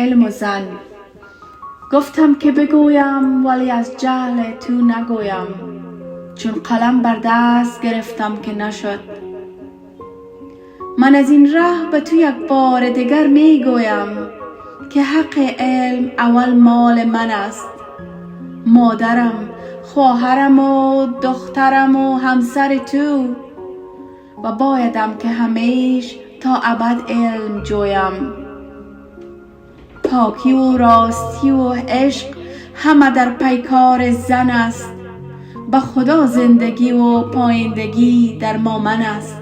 علم و زن. گفتم که بگویم ولی از جهل تو نگویم، چون قلم بر دست گرفتم که نشد. من از این ره به تو یک بار دیگر می گویم که حق علم اول مال من است. مادرم، خواهرم و دخترم و همسر تو، و بایدم که همیش تا ابد علم جویم. پاکی و راستی و عشق همه در پیکار زن است، به خدا زندگی و پایندگی در مامن است.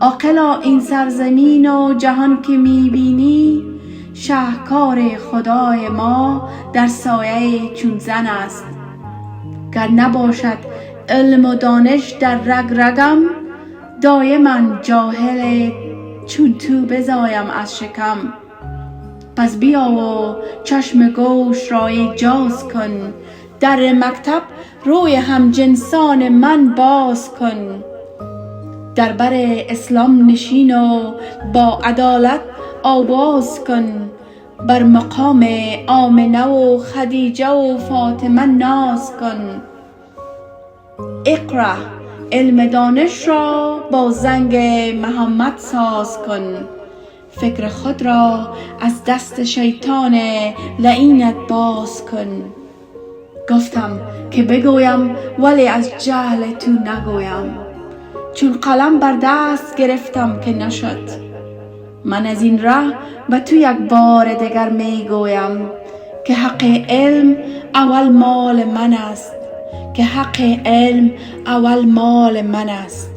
عاقلا این سرزمین و جهان که میبینی، شاهکار خدای ما در سایه چون زن است. گر نباشد علم و دانش در رگ رگم، دایما جاهل چون تو بزایم از شکم. پس بیا و چشم گوش را ایجاز کن، در مکتب روی همجنسان من باز کن. در بر اسلام نشین و با عدالت آواز کن، بر مقام آمنه و خدیجه و فاطمه ناز کن. اقرأ، علم دانش را با زنگ محمد ساز کن. فکر خود را از دست شیطان لعینت باز کن. گفتم که بگویم ولی از جهل تو نگویم، چون قلم بر دست گرفتم که نشد. من از این ره به تو یک بار دیگر می گویم که حق علم اول مال من است، که حق علم اول مال من است.